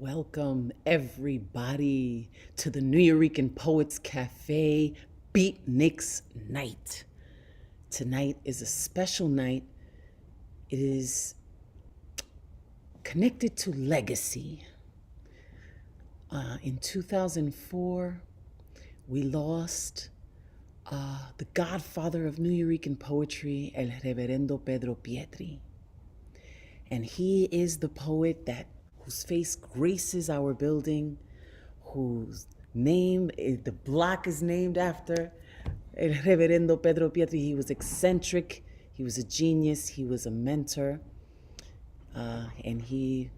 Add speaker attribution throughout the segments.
Speaker 1: Welcome, everybody, to the Nuyorican Poets Cafe Beatnix Night. Tonight is a special night. It is connected to legacy. In 2004, we lost the godfather of Nuyorican poetry, El Reverendo Pedro Pietri. And he is the poet whose face graces our building, whose name, the block is named after El Reverendo Pedro Pietri. He was eccentric, he was a genius, he was a mentor, and he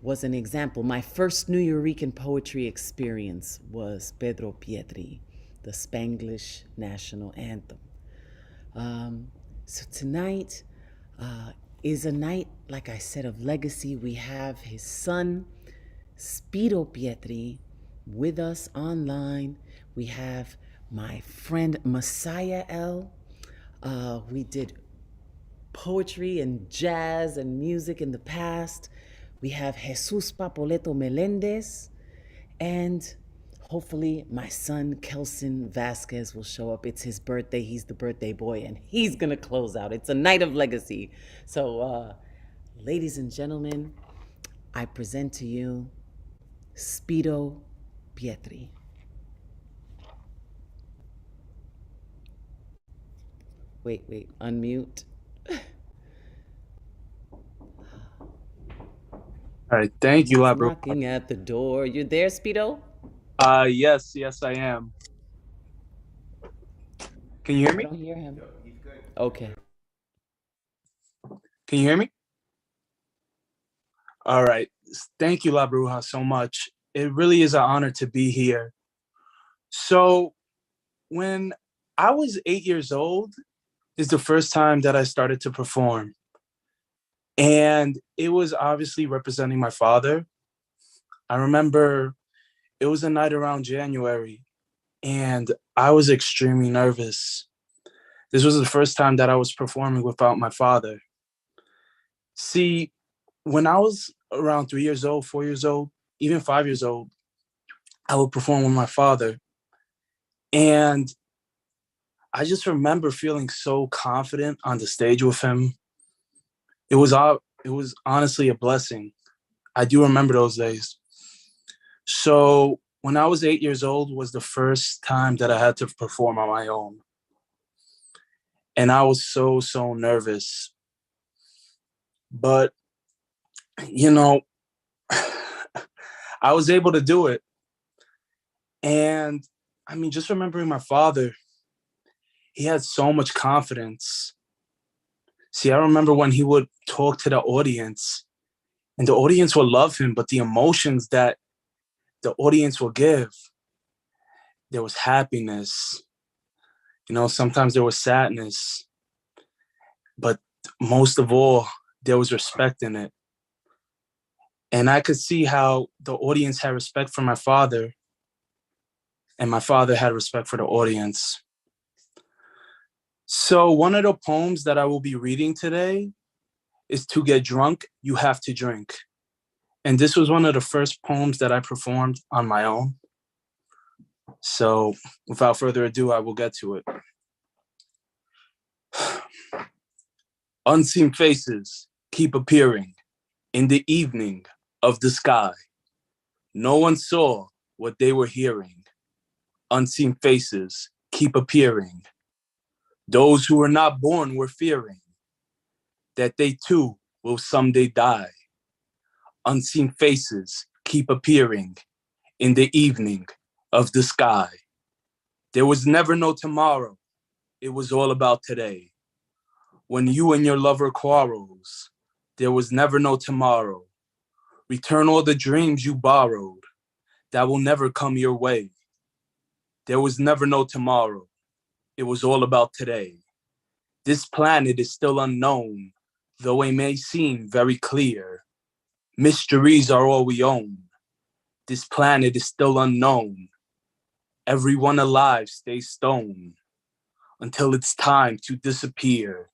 Speaker 1: was an example. My first Nuyorican poetry experience was Pedro Pietri, the Spanglish national anthem. So tonight is a night, like I said, of legacy. We have his son, Speedo Pietri, with us online. We have my friend Messiah L. We did poetry and jazz and music in the past. We have Jesus Papoleto Melendez, and hopefully my son Kelson Vasquez will show up. It's his birthday. He's the birthday boy, and he's gonna close out. It's a night of legacy. So, ladies and gentlemen, I present to you Speedo Pietri. Wait, unmute.
Speaker 2: All right, thank you, Labro.
Speaker 1: Knocking at the door. You there, Speedo?
Speaker 2: Yes, I am. Can you hear
Speaker 1: I
Speaker 2: me?
Speaker 1: don't hear him. Okay.
Speaker 2: Can you hear me? All right. Thank you, La Bruja, so much. It really is an honor to be here. So when I was 8 years old is the first time that I started to perform. And it was obviously representing my father. I remember it was a night around January, and I was extremely nervous. This was the first time that I was performing without my father. See, when I was around 3 years old, 4 years old, even 5 years old, I would perform with my father. And I just remember feeling so confident on the stage with him. It was honestly a blessing. I do remember those days. So when I was 8 years old was the first time that I had to perform on my own. And I was so nervous. But, I was able to do it. And I mean, just remembering my father, he had so much confidence. See, I remember when he would talk to the audience, and the audience would love him, but the emotions that the audience will give, there was happiness. Sometimes there was sadness, but most of all, there was respect in it. And I could see how the audience had respect for my father, and my father had respect for the audience. So one of the poems that I will be reading today is To Get Drunk, You Have to Drink. And this was one of the first poems that I performed on my own. So without further ado, I will get to it. Unseen faces keep appearing in the evening of the sky. No one saw what they were hearing. Unseen faces keep appearing. Those who were not born were fearing that they too will someday die. Unseen faces keep appearing in the evening of the sky. There was never no tomorrow. It was all about today. When you and your lover quarrels, there was never no tomorrow. Return all the dreams you borrowed that will never come your way. There was never no tomorrow. It was all about today. This planet is still unknown, though it may seem very clear. Mysteries are all we own. This planet is still unknown. Everyone alive stays stone until it's time to disappear.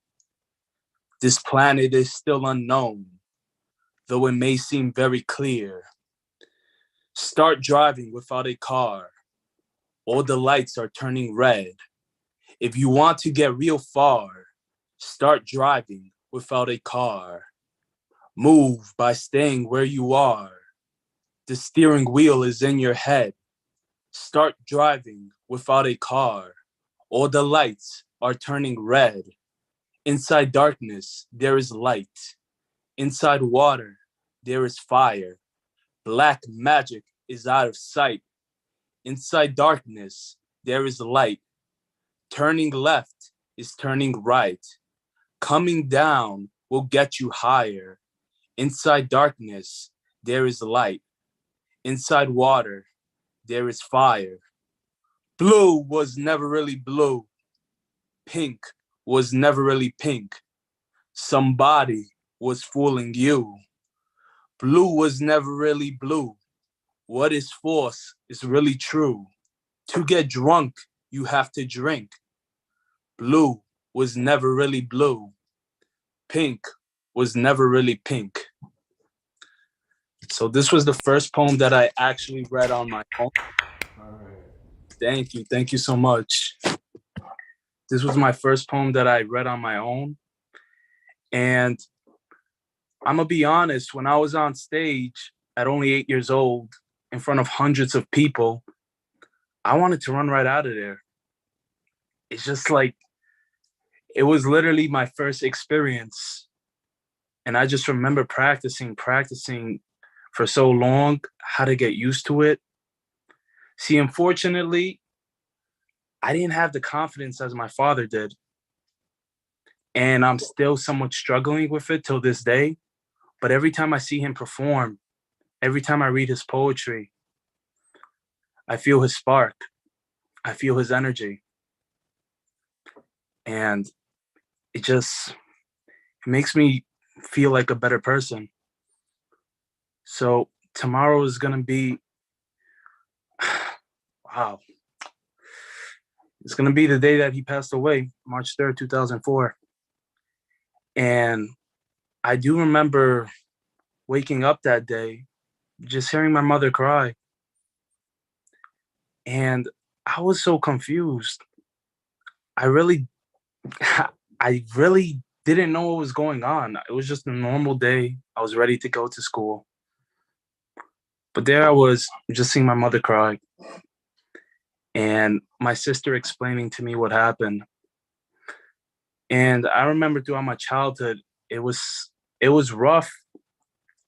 Speaker 2: This planet is still unknown. though it may seem very clear. Start driving without a car. All the lights are turning red. If you want to get real far, start driving without a car. Move by staying where you are. The steering wheel is in your head. Start driving without a car. All the lights are turning red. Inside darkness, there is light. Inside water, there is fire. Black magic is out of sight. Inside darkness, there is light. Turning left is turning right. Coming down will get you higher. Inside darkness, there is light. Inside water, there is fire. Blue was never really blue. Pink was never really pink. Somebody was fooling you. Blue was never really blue. What is false is really true. To get drunk, you have to drink. Blue was never really blue. Pink was never really pink. So this was the first poem that I actually read on my own. Thank you. Thank you so much. This was my first poem that I read on my own. And I'm going to be honest, when I was on stage at only 8 years old, in front of hundreds of people, I wanted to run right out of there. It's just like, it was literally my first experience. And I just remember practicing for so long, how to get used to it. See, unfortunately, I didn't have the confidence as my father did. And I'm still somewhat struggling with it till this day. But every time I see him perform, every time I read his poetry, I feel his spark. I feel his energy. And it makes me feel like a better person. So tomorrow is going to be, wow. It's going to be the day that he passed away, March 3rd, 2004. And I do remember waking up that day, just hearing my mother cry. And I was so confused. I really didn't know what was going on. It was just a normal day. I was ready to go to school. But there I was, just seeing my mother cry. And my sister explaining to me what happened. And I remember throughout my childhood, it was rough,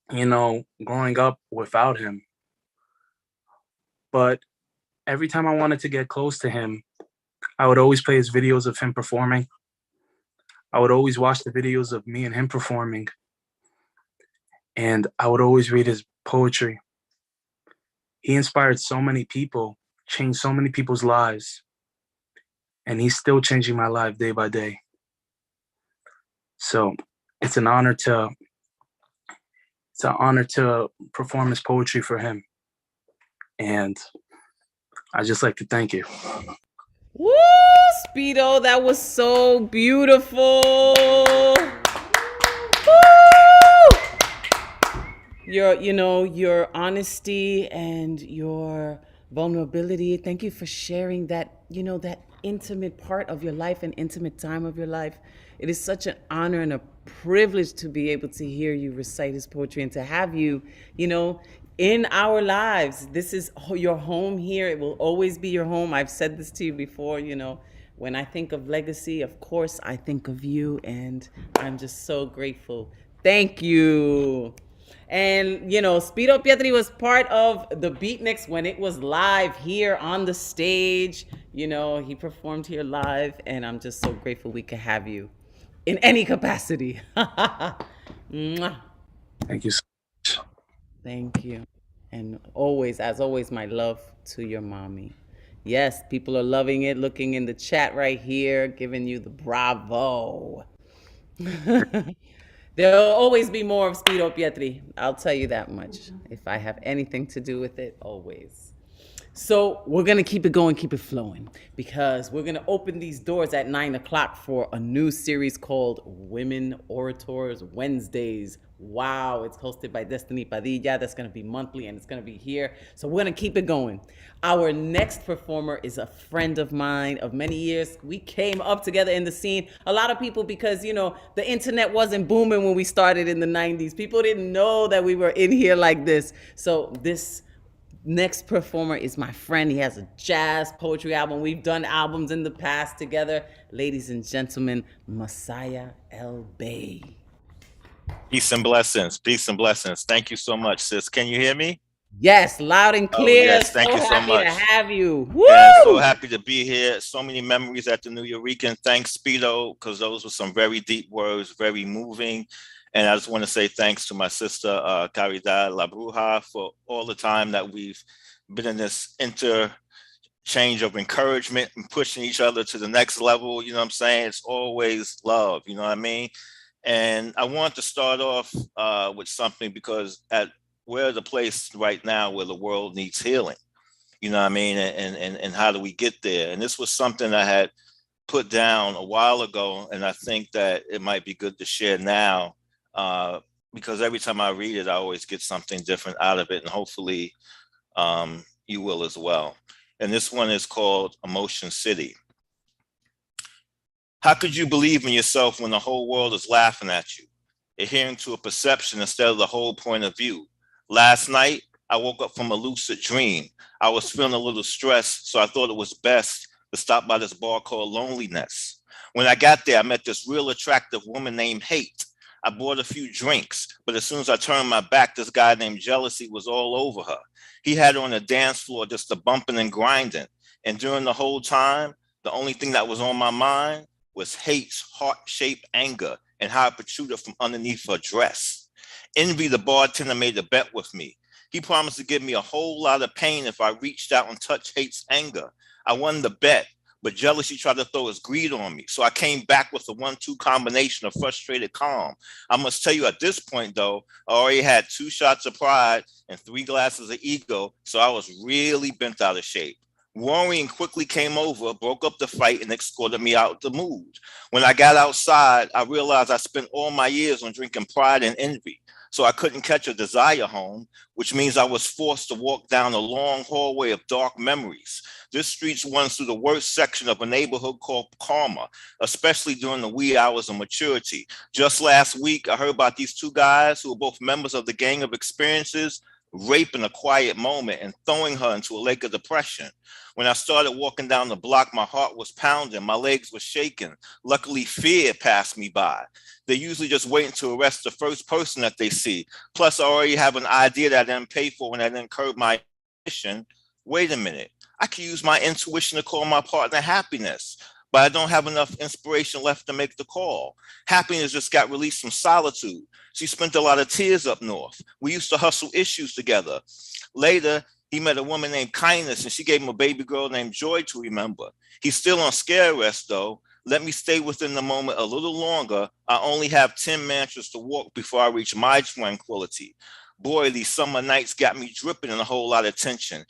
Speaker 2: growing up without him. But every time I wanted to get close to him, I would always play his videos of him performing. I would always watch the videos of me and him performing. And I would always read his poetry. He inspired so many people, changed so many people's lives. And he's still changing my life day by day. So it's an honor to perform his poetry for him. And I just like to thank you.
Speaker 1: Woo, Speedo, that was so beautiful. Woo! Your honesty and your vulnerability. Thank you for sharing that, that intimate part of your life and intimate time of your life. It is such an honor and a privilege to be able to hear you recite his poetry and to have you, in our lives. This is your home here. It will always be your home. I've said this to you before, when I think of legacy, of course, I think of you, and I'm just so grateful. Thank you. And, Speedo Pietri was part of the Beatnix when it was live here on the stage. He performed here live, and I'm just so grateful we could have you in any capacity. Mwah.
Speaker 2: Thank you so much.
Speaker 1: Thank you. And always, as always, my love to your mommy. Yes, people are loving it, looking in the chat right here, giving you the bravo. There'll always be more of Speedo Pietri. I'll tell you that much. If I have anything to do with it, always. So we're gonna keep it going, keep it flowing, because we're gonna open these doors at 9 o'clock for a new series called Women Orators Wednesdays. Wow, it's hosted by Destiny Padilla. That's gonna be monthly and it's gonna be here. So we're gonna keep it going. Our next performer is a friend of mine of many years. We came up together in the scene. A lot of people, because the internet wasn't booming when we started in the 90s. People didn't know that we were in here like this. So this next performer is my friend. He has a jazz poetry album. We've done albums in the past together. Ladies and gentlemen, Messiah El Bey.
Speaker 3: Peace and blessings. Peace and blessings. Thank you so much, sis. Can you hear me?
Speaker 1: Yes, loud and clear.
Speaker 3: Oh, yes. Thank
Speaker 1: so
Speaker 3: you so
Speaker 1: happy
Speaker 3: much.
Speaker 1: to have you. Woo!
Speaker 3: And so happy to be here. So many memories at the Nuyorican. Thanks, Speedo, because those were some very deep words, very moving. And I just want to say thanks to my sister, Caridad, La Bruja, for all the time that we've been in this interchange of encouragement and pushing each other to the next level. You know what I'm saying? It's always love. You know what I mean? And I want to start off with something, because we're the place right now where the world needs healing. You know what I mean? And how do we get there? And this was something I had put down a while ago, and I think that it might be good to share now, because every time I read it, I always get something different out of it, and hopefully you will as well. And this one is called Emotion City. How could you believe in yourself when the whole world is laughing at you, adhering to a perception instead of the whole point of view? Last night, I woke up from a lucid dream. I was feeling a little stressed, so I thought it was best to stop by this bar called Loneliness. When I got there, I met this real attractive woman named Hate. I bought a few drinks, but as soon as I turned my back, this guy named Jealousy was all over her. He had her on the dance floor just a bumping and grinding. And during the whole time, the only thing that was on my mind was Hate's heart-shaped anger and how it protruded from underneath her dress. Envy, the bartender, made a bet with me. He promised to give me a whole lot of pain if I reached out and touched Hate's anger. I won the bet, but Jealousy tried to throw his greed on me. So I came back with a 1-2 combination of frustrated calm. I must tell you at this point, though, I already had 2 shots of pride and 3 glasses of ego, so I was really bent out of shape. Worrying quickly came over, broke up the fight, and escorted me out of the mood. When I got outside, I realized I spent all my years on drinking pride and envy. So I couldn't catch a desire home, which means I was forced to walk down a long hallway of dark memories. This street runs through the worst section of a neighborhood called Karma, especially during the wee hours of maturity. Just last week, I heard about these 2 guys who were both members of the Gang of Experiences raping a quiet moment and throwing her into a lake of depression. When I started walking down the block, my heart was pounding, my legs were shaking. Luckily, fear passed me by. They usually just waiting to arrest the first person that they see. Plus, I already have an idea that I didn't pay for when I didn't curb my intuition. Wait a minute, I can use my intuition to call my partner happiness, but I don't have enough inspiration left to make the call. Happiness just got released from solitude. She spent a lot of tears up north. We used to hustle issues together. Later, he met a woman named Kindness, and she gave him a baby girl named Joy to remember. He's still on scare arrest, though. Let me stay within the moment a little longer. I only have 10 mantras to walk before I reach my tranquility. Boy, these summer nights got me dripping in a whole lot of tension.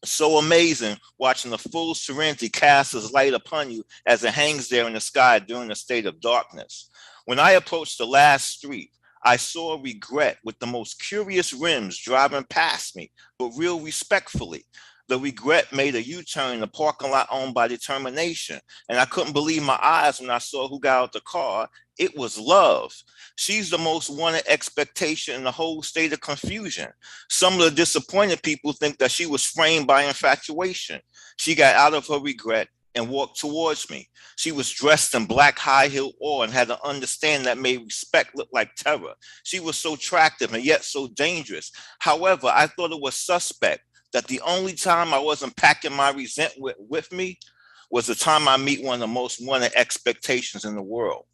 Speaker 3: So amazing watching the full serenity cast its light upon you as it hangs there in the sky during a state of darkness. When I approached the last street, I saw regret with the most curious rims driving past me, but real respectfully. The regret made a U-turn in the parking lot owned by Determination. And I couldn't believe my eyes when I saw who got out the car. It was Love. She's the most wanted expectation in the whole state of confusion. Some of the disappointed people think that she was framed by infatuation. She got out of her regret and walked towards me. She was dressed in black high-heel ore and had an understanding that made respect look like terror. She was so attractive and yet so dangerous. However, I thought it was suspect that the only time I wasn't packing my resentment with me was the time I meet one of the most wanted expectations in the world.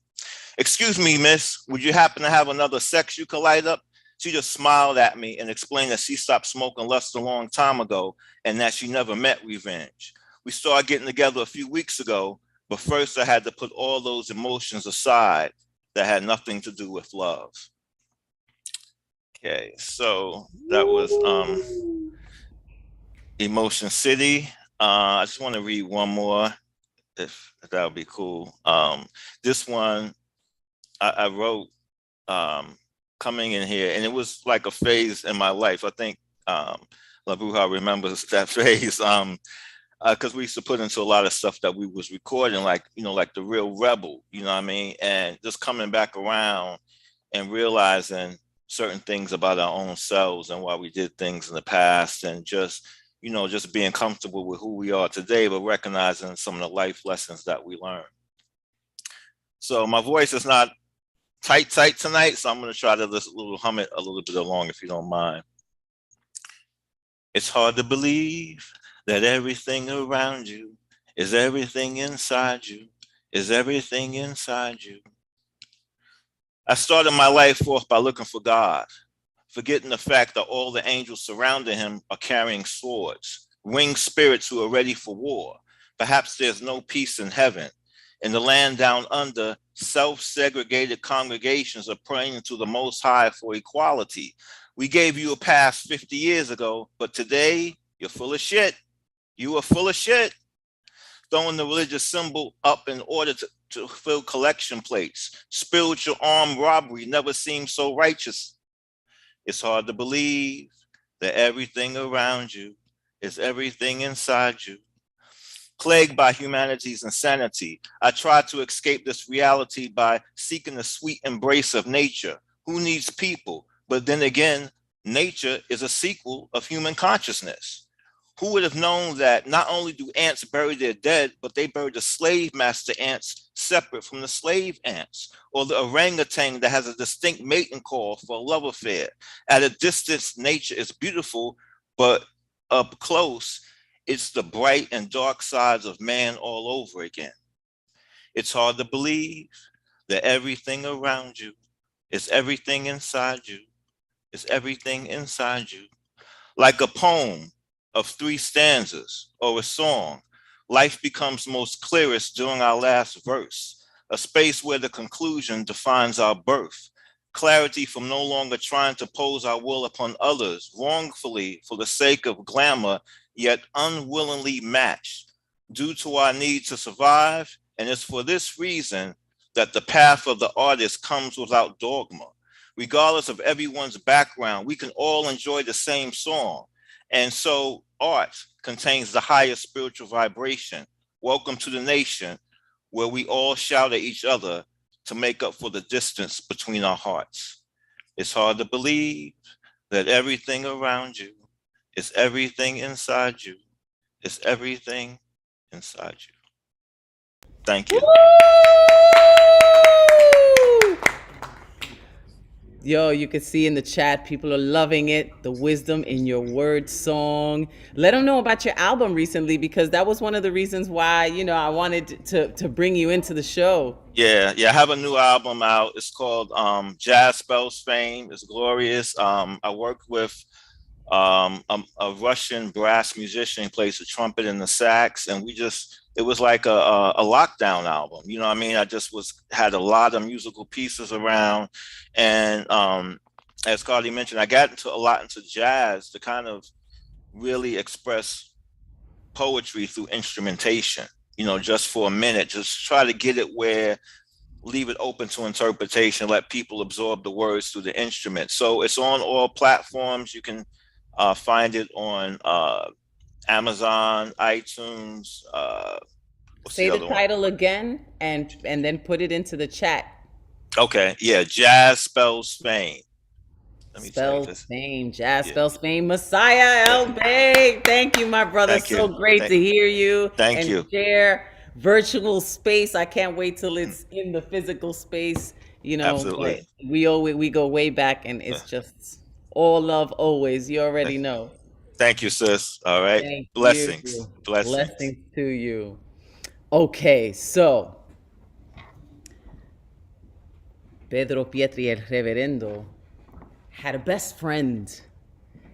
Speaker 3: Excuse me, miss, would you happen to have another sex you could light up? She just smiled at me and explained that she stopped smoking lust a long time ago and that she never met revenge. We started getting together a few weeks ago, but first I had to put all those emotions aside that had nothing to do with love. Okay, so that was Emotion City. I just want to read one more, if that would be cool. This one I wrote coming in here, and it was like a phase in my life. I think La Bruja remembers that phase. Because we used to put into a lot of stuff that we was recording, like, like The Real Rebel, you know what I mean? And just coming back around and realizing certain things about our own selves and why we did things in the past, and just, just being comfortable with who we are today, but recognizing some of the life lessons that we learned. So my voice is not tight tonight, so I'm going to try to just hum it a little bit along, if you don't mind. It's hard to believe that everything around you is everything inside you, is everything inside you. I started my life off by looking for God, forgetting the fact that all the angels surrounding him are carrying swords, winged spirits who are ready for war. Perhaps there's no peace in heaven. In the land down under, self-segregated congregations are praying to the Most High for equality. We gave you a pass 50 years ago, but today you're full of shit. You are full of shit. Throwing the religious symbol up in order to fill collection plates. Spiritual armed robbery never seemed so righteous. It's hard to believe that everything around you is everything inside you. Plagued by humanity's insanity, I tried to escape this reality by seeking the sweet embrace of nature. Who needs people? But then again, nature is a sequel of human consciousness. Who would have known that not only do ants bury their dead, but they bury the slave master ants separate from the slave ants, or the orangutan that has a distinct mating call for a love affair. At a distance, nature is beautiful, but up close, it's the bright and dark sides of man all over again. It's hard to believe that everything around you is everything inside you, is everything inside you. Like a poem of 3 stanzas or a song, life becomes most clearest during our last verse, a space where the conclusion defines our birth. Clarity from no longer trying to pose our will upon others wrongfully for the sake of glamour, yet unwillingly matched due to our need to survive. And it's for this reason that the path of the artist comes without dogma. Regardless of everyone's background, we can all enjoy the same song. And so art contains the highest spiritual vibration. Welcome to the nation where we all shout at each other to make up for the distance between our hearts. It's hard to believe that everything around you is everything inside you. It's everything inside you. Thank you.
Speaker 1: Yo, you can see in the chat, people are loving it. The wisdom in your word song. Let them know about your album recently, because that was one of the reasons why, I wanted to bring you into the show.
Speaker 3: Yeah. I have a new album out. It's called Jazz Spells Fame. It's glorious. I worked with a Russian brass musician who plays the trumpet and the sax, and it was like a lockdown album. You know what I mean? I just had a lot of musical pieces around, and as Cardi mentioned, I got a lot into jazz to kind of really express poetry through instrumentation. Just for a minute, just try to get it leave it open to interpretation, let people absorb the words through the instrument. So it's on all platforms. You can find it on Amazon, iTunes.
Speaker 1: Say the title again, and then put it into the chat.
Speaker 3: Okay, yeah, Jazz Spells Fame.
Speaker 1: Spells Fame, Jazz Spells Fame, Messiah El Bey. Thank you, my brother. So great to hear you.
Speaker 3: Thank you.
Speaker 1: Share virtual space. I can't wait till it's in the physical space.
Speaker 3: Absolutely.
Speaker 1: We go way back, and it's just all love always. You already know.
Speaker 3: Thank you, sis. All right. Blessings.
Speaker 1: Blessings to you. Okay, so Pedro Pietri, el Reverendo, had a best friend.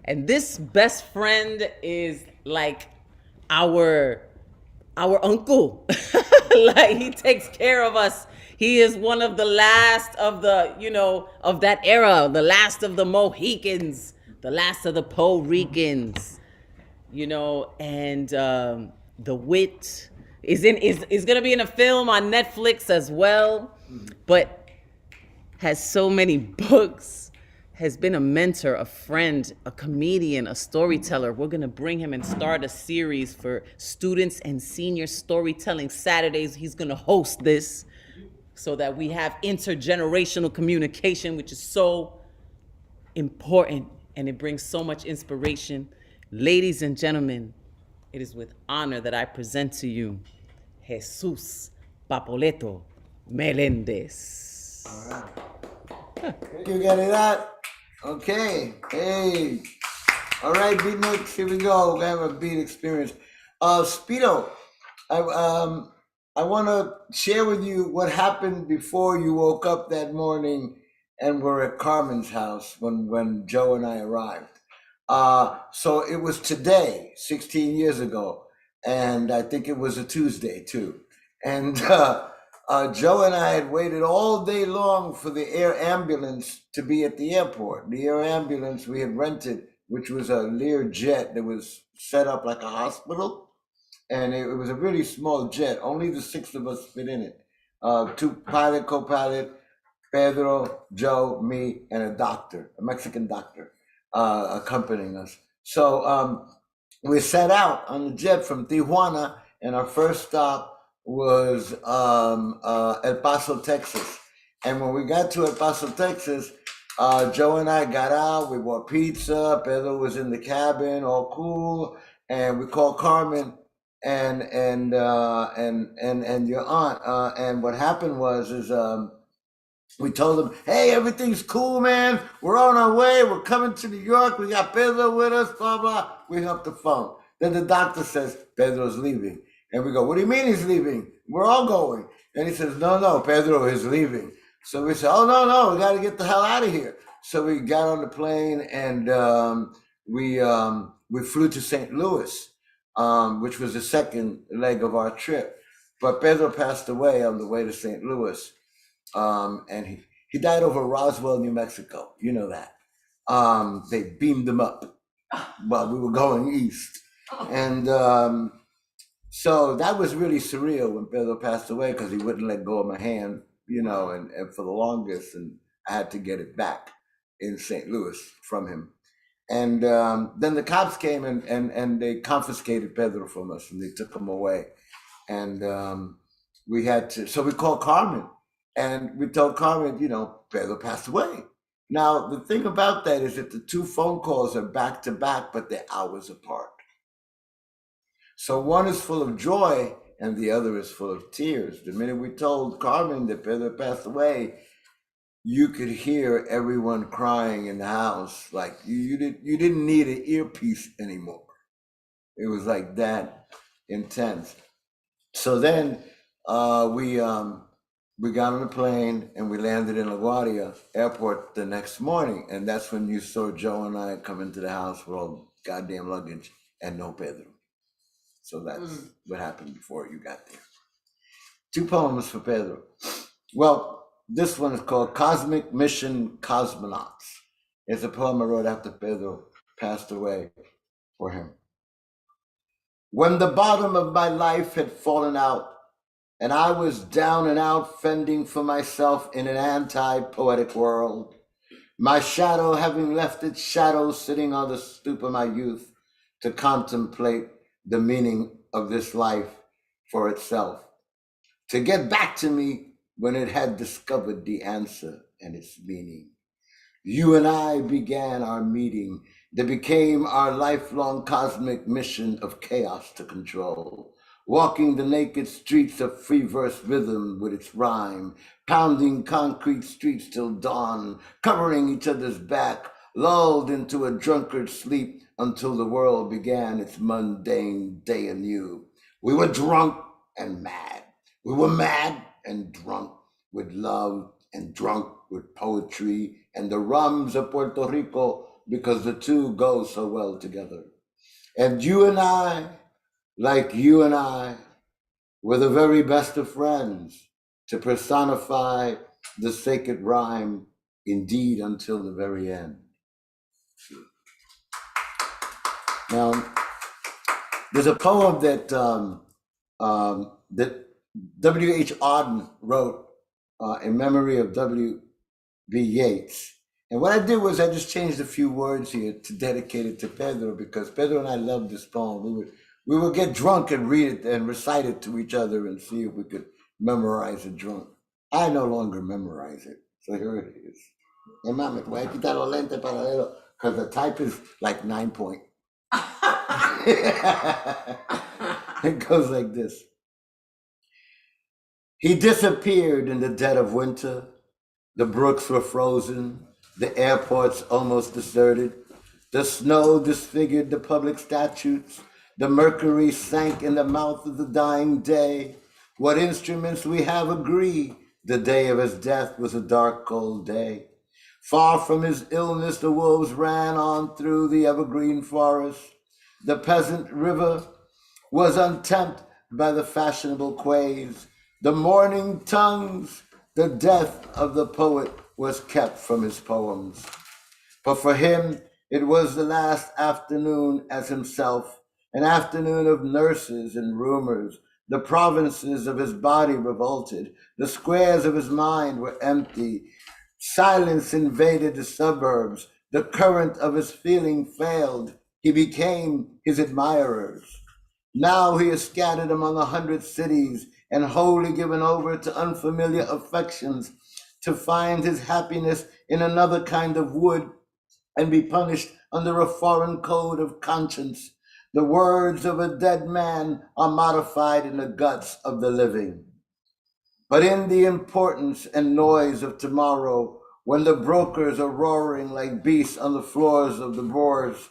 Speaker 1: And this best friend is like our uncle. Like, he takes care of us. He is one of the last of the, of that era, the last of the Mohicans, the last of the Puerto Ricans. you know, and the wit is gonna be in a film on Netflix as well, but has so many books, has been a mentor, a friend, a comedian, a storyteller. We're gonna bring him and start a series for students and senior storytelling Saturdays. He's gonna host this so that we have intergenerational communication, which is so important and it brings so much inspiration. Ladies and gentlemen, it is with honor that I present to you Jesus Papoleto Melendez.
Speaker 4: All right. Thank you, Caridad. Okay. Hey. All right, Beatnik, here we go. We're gonna have a beat experience. Speedo, I want to share with you what happened before you woke up that morning and were at Carmen's house when Joe and I arrived. So it was today, 16 years ago, and I think it was a Tuesday too. And Joe and I had waited all day long for the air ambulance to be at the airport. The air ambulance we had rented, which was a Lear jet that was set up like a hospital. And it was a really small jet. Only the six of us fit in it. Two pilot, co-pilot, Pedro, Joe, me, and a doctor, a Mexican doctor, accompanying us. So we set out on the jet from Tijuana, and our first stop was El Paso, Texas. And when we got to El Paso, Texas, Joe and I got out. We bought pizza. Pedro was in the cabin, all cool, and we called Carmen and your aunt. And what happened was we told them, hey, everything's cool, man. We're on our way. We're coming to New York. We got Pedro with us, blah, blah. We hung up the phone. Then the doctor says, Pedro's leaving. And we go, what do you mean he's leaving? We're all going. And he says, no, Pedro is leaving. So we said, oh, no, we got to get the hell out of here. So we got on the plane and we flew to St. Louis, which was the second leg of our trip. But Pedro passed away on the way to St. Louis. And he died over Roswell, New Mexico. You know that. They beamed him up while we were going east. And so that was really surreal when Pedro passed away because he wouldn't let go of my hand, you know, and for the longest. And I had to get it back in St. Louis from him. And then the cops came and they confiscated Pedro from us and they took him away. And we had to, so we called Carmen. And we told Carmen, you know, Pedro passed away. Now, the thing about that is that the two phone calls are back to back, but they're hours apart. So one is full of joy and the other is full of tears. The minute we told Carmen that Pedro passed away, you could hear everyone crying in the house. Like you didn't need an earpiece anymore. It was like that intense. So then we got on a plane and we landed in LaGuardia Airport the next morning. And that's when you saw Joe and I come into the house with all goddamn luggage and no Pedro. So that's what happened before you got there. 2 poems for Pedro. Well, this one is called Cosmic Mission Cosmonauts. It's a poem I wrote after Pedro passed away for him. When the bottom of my life had fallen out, and I was down and out fending for myself in an anti-poetic world, my shadow having left its shadow sitting on the stoop of my youth to contemplate the meaning of this life for itself, to get back to me when it had discovered the answer and its meaning. You and I began our meeting that became our lifelong cosmic mission of chaos to control. Walking the naked streets of free verse rhythm with its rhyme, pounding concrete streets till dawn, covering each other's back, lulled into a drunkard sleep until the world began its mundane day anew. We were drunk and mad. We were mad and drunk with love and drunk with poetry and the rums of Puerto Rico because the two go so well together. And you and I, like you and I, were the very best of friends to personify the sacred rhyme, indeed until the very end. Now, There's a poem that that W.H. Auden wrote in memory of W.B. Yeats. And what I did was I just changed a few words here to dedicate it to Pedro, because Pedro and I loved this poem. We would get drunk and read it and recite it to each other and see if we could memorize it drunk. I no longer memorize it. So here it is. Hey, mami, te voy a quitar los lentes para leerlo, because the type is like 9 point. It goes like this. He disappeared in the dead of winter. The brooks were frozen, the airports almost deserted. The snow disfigured the public statutes. The mercury sank in the mouth of the dying day. What instruments we have agree, the day of his death was a dark, cold day. Far from his illness, the wolves ran on through the evergreen forest. The peasant river was untempt by the fashionable quays. The morning tongues, the death of the poet was kept from his poems. But for him, it was the last afternoon as himself, an afternoon of nurses and rumors. The provinces of his body revolted. The squares of his mind were empty. Silence invaded the suburbs. The current of his feeling failed. He became his admirers. Now he is scattered among 100 cities and wholly given over to unfamiliar affections, to find his happiness in another kind of wood and be punished under a foreign code of conscience. The words of a dead man are modified in the guts of the living. But in the importance and noise of tomorrow, when the brokers are roaring like beasts on the floors of the bourse,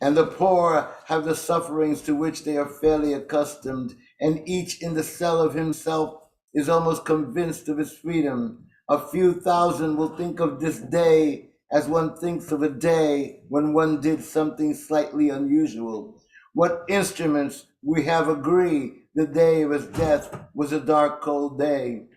Speaker 4: and the poor have the sufferings to which they are fairly accustomed, and each in the cell of himself is almost convinced of his freedom, a few thousand will think of this day as one thinks of a day when one did something slightly unusual. What instruments we have agree the day of his death was a dark, cold day.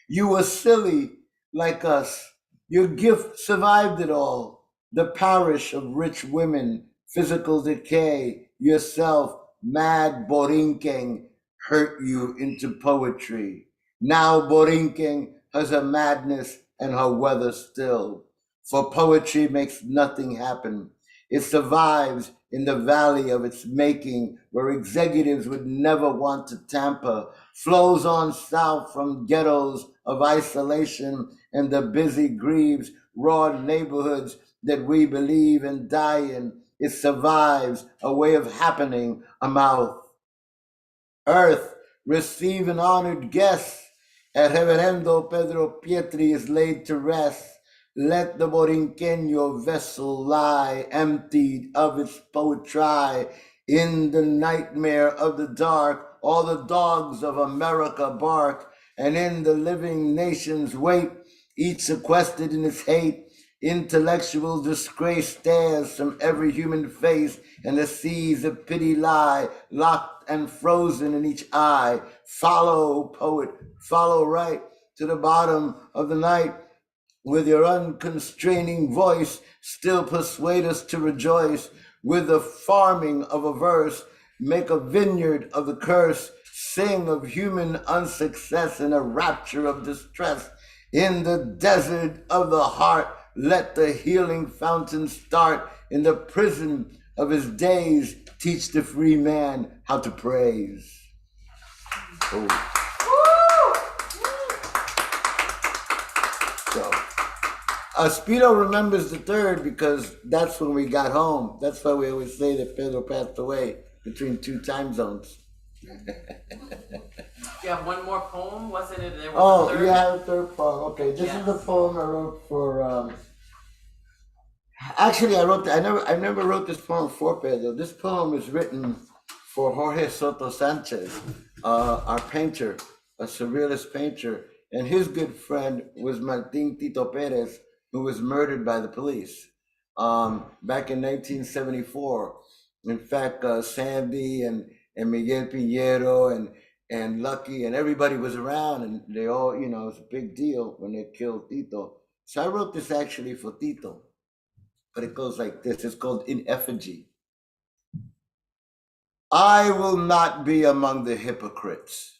Speaker 4: You were silly like us. Your gift survived it all. The parish of rich women, physical decay, yourself, mad Borinquen, hurt you into poetry. Now Borinquen has her madness and her weather still. For poetry makes nothing happen. It survives in the valley of its making, where executives would never want to tamper, flows on south from ghettos of isolation and the busy grieves, raw neighborhoods that we believe and die in. It survives a way of happening, a mouth. Earth, receive an honored guest. El Reverendo Pedro Pietri is laid to rest. Let the Borinqueño vessel lie emptied of its poetry. In the nightmare of the dark, all the dogs of America bark, and in the living nations wait, each sequestered in its hate. Intellectual disgrace stares from every human face, and the seas of pity lie, locked and frozen in each eye. Follow, poet, follow right to the bottom of the night. With your unconstraining voice, still persuade us to rejoice. With the farming of a verse, make a vineyard of the curse. Sing of human unsuccess in a rapture of distress. In the desert of the heart, let the healing fountain start. In the prison of his days, teach the free man how to praise. Oh. So, Speedo remembers the 3rd because that's when we got home. That's why we always say that Pedro passed away between 2 time zones.
Speaker 5: You have one more poem, wasn't it? There was a third?
Speaker 4: Yeah, a 3rd poem. Okay, this is the poem I wrote for. Actually, I never wrote this poem for Pedro. This poem is written for Jorge Soto Sanchez, our painter, a surrealist painter, and his good friend was Martin Tito Perez, who was murdered by the police back in 1974. In fact, Sandy and Miguel Pinheiro and Lucky and everybody was around, and they all, it was a big deal when they killed Tito. So I wrote this actually for Tito, but it goes like this. It's called In Effigy. I will not be among the hypocrites.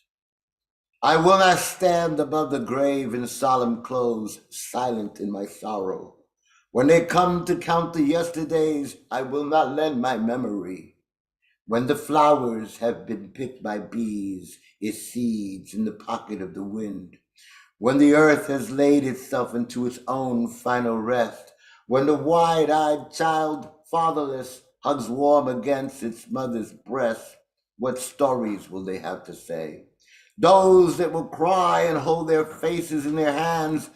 Speaker 4: I will not stand above the grave in solemn clothes, silent in my sorrow. When they come to count the yesterdays, I will not lend my memory. When the flowers have been picked by bees, its seeds in the pocket of the wind. When the earth has laid itself into its own final rest. When the wide-eyed child, fatherless, hugs warm against its mother's breast, what stories will they have to say? Those that will cry and hold their faces in their hands,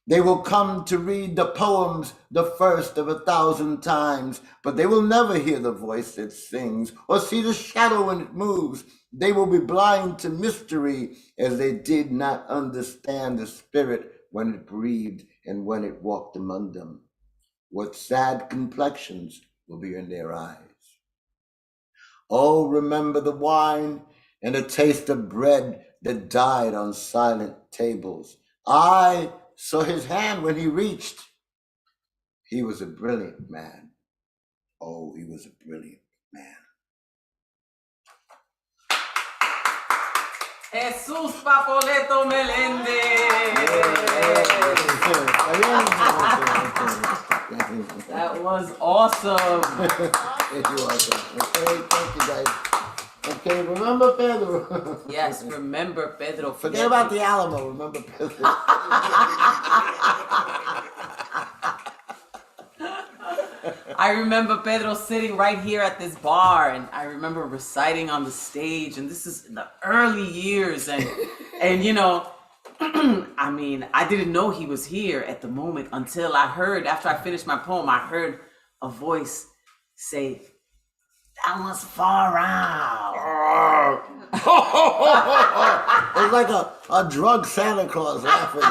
Speaker 4: they will come to read the poems the first of 1,000 times, but they will never hear the voice that sings or see the shadow when it moves. They will be blind to mystery as they did not understand the spirit when it breathed and when it walked among them. What sad complexions will be in their eyes. Oh, remember the wine and the taste of bread that died on silent tables. I saw his hand when he reached. He was a brilliant man. Oh, he was a brilliant man.
Speaker 5: Jesus Papoleto Melendez. That was awesome.
Speaker 4: Thank you, awesome. Okay, thank you, guys. Okay, remember Pedro.
Speaker 5: Yes, remember Pedro.
Speaker 4: Forget about the Alamo. Remember Pedro.
Speaker 5: I remember Pedro sitting right here at this bar, and I remember reciting on the stage, and this is in the early years, and you know, I mean, I didn't know he was here at the moment until I heard, after I finished my poem, I heard a voice say, "That was far out."
Speaker 4: It's like a drug Santa Claus laughing.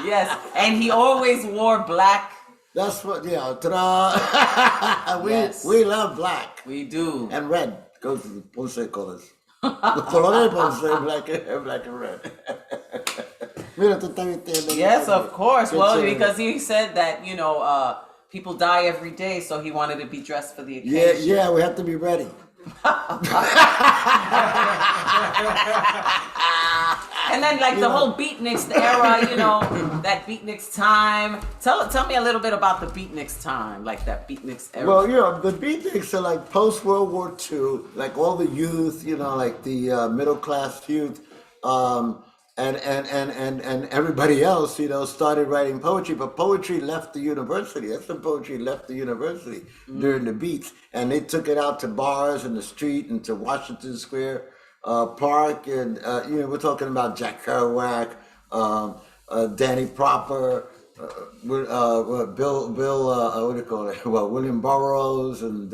Speaker 5: Yes, and he always wore black.
Speaker 4: That's what, yeah. Ta-da. We love black.
Speaker 5: We do.
Speaker 4: And red goes to the Ponce colors. The colores Ponce, black and red. Mira, tú estás vistiendo.
Speaker 5: Yes, of course.
Speaker 4: Qué
Speaker 5: Well,
Speaker 4: chévere.
Speaker 5: because he said that, you know, people die every day, so he wanted to be dressed for the occasion.
Speaker 4: Yeah, we have to be ready.
Speaker 5: And then, like, the whole Beatnix era, you know, that Beatnix time. Tell me a little bit about the Beatnix time, like that Beatnix era.
Speaker 4: Well, you know, the Beatniks are like post-World War II, like all the youth, you know, like the middle-class youth, and everybody else, you know, started writing poetry, but poetry left the university. That's when poetry left the university during the Beats, and they took it out to bars in the street and to Washington Square Park, and you know, we're talking about Jack Kerouac, Danny Proper, Bill, what do you call it? Well, William Burroughs, and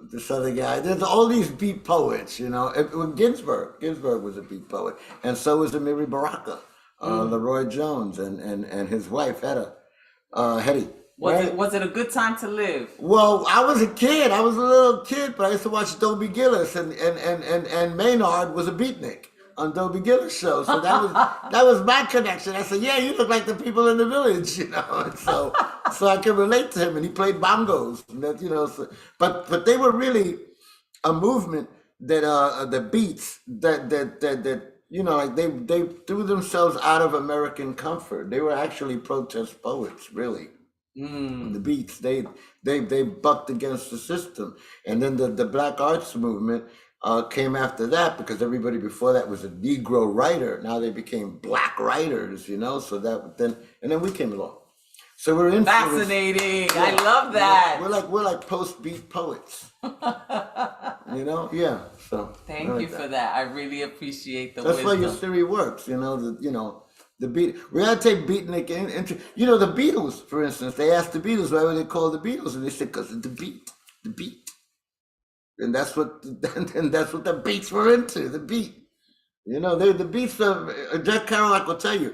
Speaker 4: this other guy. There's all these beat poets, you know. Ginsberg was a beat poet, and so was Amiri Baraka, Leroy Jones, and his wife Hetty.
Speaker 5: Was it a good time to live?
Speaker 4: Well, I was a kid. I was a little kid, but I used to watch Dobie Gillis, and Maynard was a beatnik on Dobie Gillis' show. So that was my connection. I said, "Yeah, you look like the people in the village," you know. And so I could relate to him, and he played bongos, and that, you know. So, but they were really a movement that the beats that you know, like they threw themselves out of American comfort. They were actually protest poets, really. The Beats, they bucked against the system, and then the Black Arts movement came after that, because everybody before that was a Negro writer. Now they became Black writers, you know. So that then we came along. So we're influenced.
Speaker 5: Fascinating. Yeah. I love that.
Speaker 4: We're like post-beat poets. You know, yeah. So
Speaker 5: thank you for that. I really appreciate the
Speaker 4: That's
Speaker 5: wisdom.
Speaker 4: why your theory works. You know, the beat. We gotta take Beatnik into. You know, the Beatles, for instance. They asked the Beatles why were they called the Beatles, and they said because of the beat. And that's what the Beats were into. The beat. You know, the Beats. Jack Kerouac will tell you.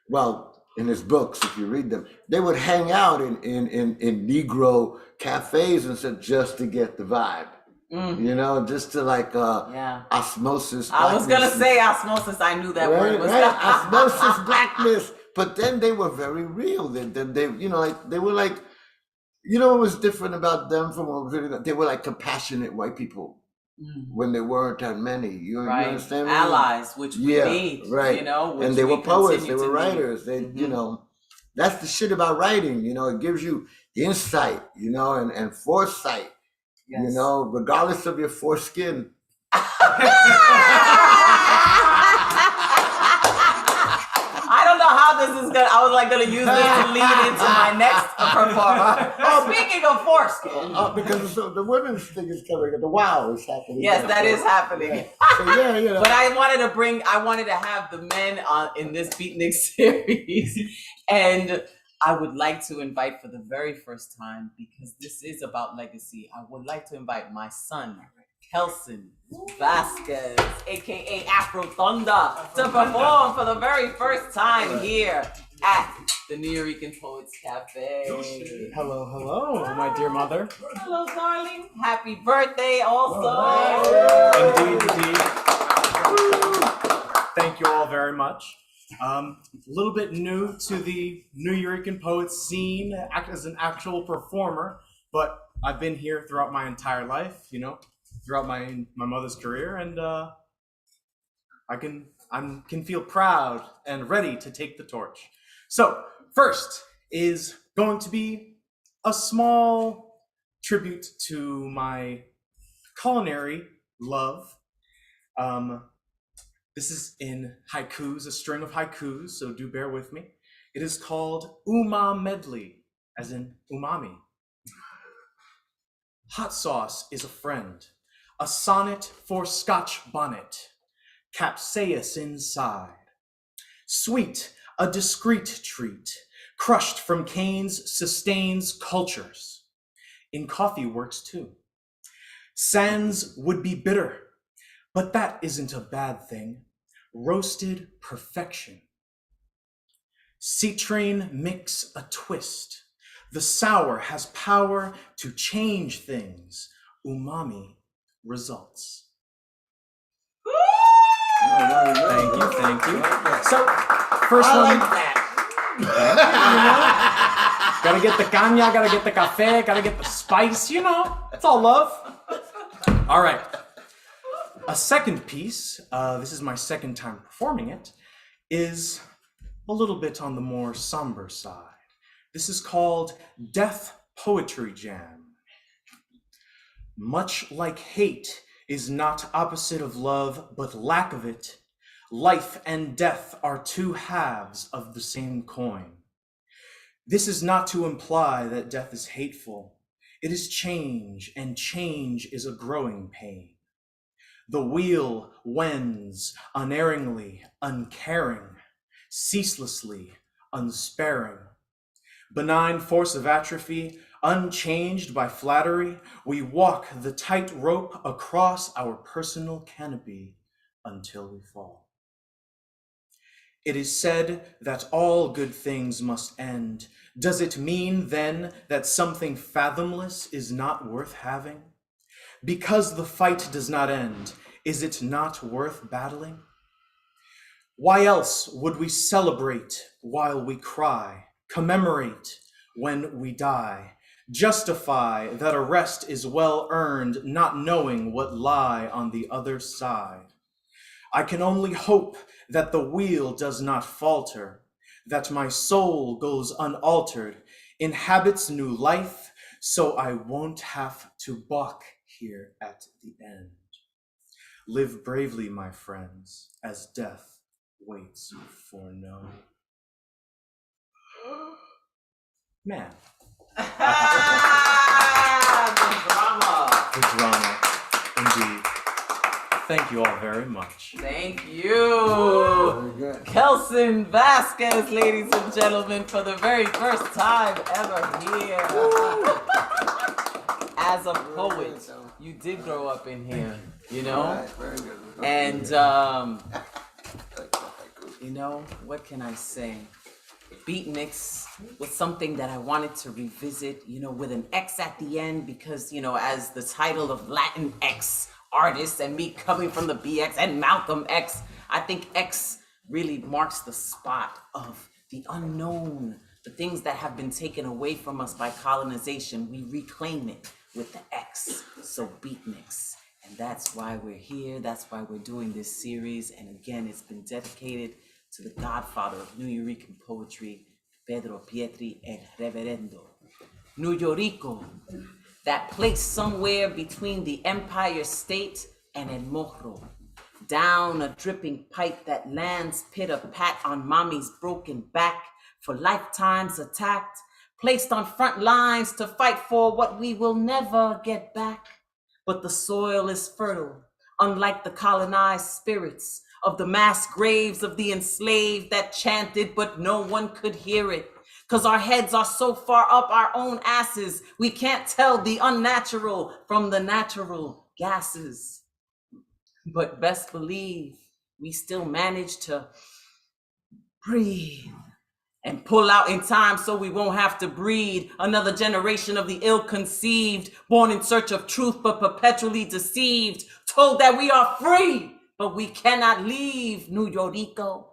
Speaker 4: Well, in his books, if you read them, they would hang out in Negro cafes and said just to get the vibe. You know, just to like osmosis.
Speaker 5: I was gonna say osmosis. I knew that word was
Speaker 4: osmosis blackness. But then they were very real. They you know, like they were like You know what was different about them from what was, they were like compassionate white people when there weren't that many. You understand me?
Speaker 5: Allies, which we need,
Speaker 4: right.
Speaker 5: you know, which
Speaker 4: and they
Speaker 5: we
Speaker 4: were poets, they
Speaker 5: continue
Speaker 4: were
Speaker 5: to need.
Speaker 4: writers. They, you know, that's the shit about writing. You know, it gives you insight, you know, and foresight.
Speaker 5: Yes.
Speaker 4: You know, regardless of your foreskin.
Speaker 5: I don't know how this is gonna. I was like gonna use this to lead into my next performer. Speaking of foreskin,
Speaker 4: because the women's thing is coming. The wow is happening.
Speaker 5: yes, that is happening.
Speaker 4: Yeah. So yeah, you know.
Speaker 5: But I wanted to have the men on in this Beatnik series, and I would like to invite for the very first time, because this is about legacy. I would like to invite my son, Kelson Vasquez, aka Afro Thunder, to perform for the very first time here at the Nuyorican Poets Cafe.
Speaker 6: Hello, hello, my dear mother.
Speaker 5: Hello, darling. Happy birthday, also.
Speaker 6: Indeed. Thank you all very much. A little bit new to the Nuyorican Poets scene as an actual performer, but I've been here throughout my entire life, you know, throughout my mother's career, and I can feel proud and ready to take the torch. So first is going to be a small tribute to my culinary love. This is in haikus, a string of haikus, so do bear with me. It is called Medley, as in umami. Hot sauce is a friend, a sonnet for Scotch bonnet, capsaicin inside. Sweet, a discreet treat, crushed from canes sustains cultures. In coffee works too. Sans would be bitter, but that isn't a bad thing. Roasted perfection. Citrine mix a twist. The sour has power to change things. Umami results. Thank you. So, first one. Gotta get the caña, gotta get the café, gotta get the spice, you know, it's all love. All right. A second piece, this is my second time performing it, is a little bit on the more somber side. This is called Death Poetry Jam. Much like hate is not opposite of love, but lack of it, life and death are two halves of the same coin. This is not to imply that death is hateful. It is change, and change is a growing pain. The wheel wends unerringly, uncaring, ceaselessly, unsparing. Benign force of atrophy, unchanged by flattery, we walk the tightrope across our personal canopy until we fall. It is said that all good things must end. Does it mean then that something fathomless is not worth having? Because the fight does not end, is it not worth battling? Why else would we celebrate while we cry, commemorate when we die, justify that a rest is well earned, not knowing what lie on the other side? I can only hope that the wheel does not falter, that my soul goes unaltered, inhabits new life, so I won't have to balk here at the end. Live bravely, my friends, as death waits for no man. The drama, indeed. Thank you all very much.
Speaker 5: Thank you, Kelson Vasquez, ladies and gentlemen, for the very first time ever here. As a poet, you did grow up in here, you know? And, you know, what can I say? Beatnix was something that I wanted to revisit, you know, with an X at the end, because, you know, as the title of Latin X artist and me coming from the BX and Malcolm X, I think X really marks the spot of the unknown, The things that have been taken away from us by colonization, we reclaim it with the X, so Beatnix. And that's why we're here, that's why we're doing this series. And again, it's been dedicated to the godfather of Nuyorican poetry, Pedro Pietri, El Reverendo. Nuyorico, that place somewhere between the Empire State and El Morro. Down a dripping pipe that lands pitter-pat on mommy's broken back, for lifetimes attacked, placed on front lines to fight for what we will never get back. But the soil is fertile, unlike the colonized spirits of the mass graves of the enslaved that chanted, but no one could hear it. 'Cause our heads are so far up our own asses, we can't tell the unnatural from the natural gases. But best believe we still manage to breathe and pull out in time so we won't have to breed another generation of the ill-conceived, born in search of truth but perpetually deceived, told that we are free, but we cannot leave Nuyorico,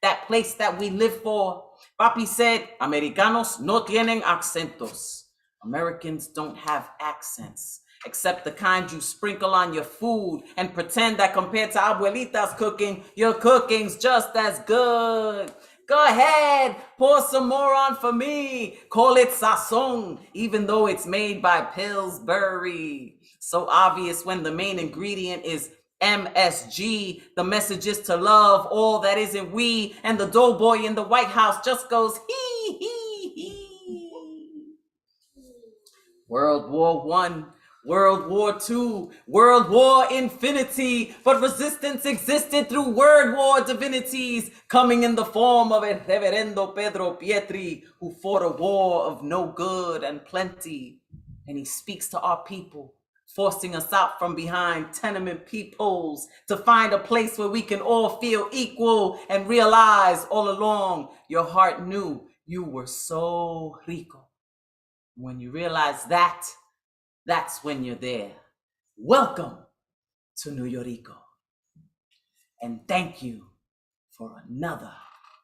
Speaker 5: that place that we live for. Papi said, Americanos no tienen acentos. Americans don't have accents, except the kind you sprinkle on your food and pretend that compared to abuelita's cooking, your cooking's just as good. Go ahead, pour some more on for me. Call it sazon, even though it's made by Pillsbury. So obvious when the main ingredient is MSG. The message is to love all that isn't we. And the doughboy in the White House just goes, hee, hee, hee. World War I. World War II, World War Infinity, but resistance existed through word war divinities, coming in the form of a Reverendo Pedro Pietri, who fought a war of no good and plenty. And he speaks to our people, forcing us out from behind tenement peepholes to find a place where we can all feel equal and realize all along your heart knew you were so rico. When you realize that, that's when you're there. Welcome to Nuyorico. And thank you for another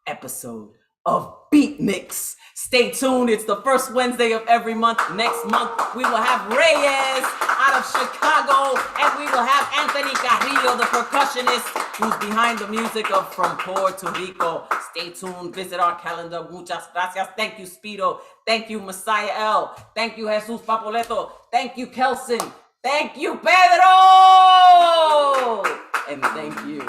Speaker 5: episode of Beatnix. Stay tuned. It's the first Wednesday of every month. Next month, we will have Reyes out of Chicago, and we will have Anthony Carrillo, the percussionist, who's behind the music from Puerto Rico. Stay tuned. Visit our calendar. Muchas gracias. Thank you, Speedo. Thank you, Messiah L. Thank you, Jesus Papoleto. Thank you, Kelson. Thank you, Pedro. And thank you.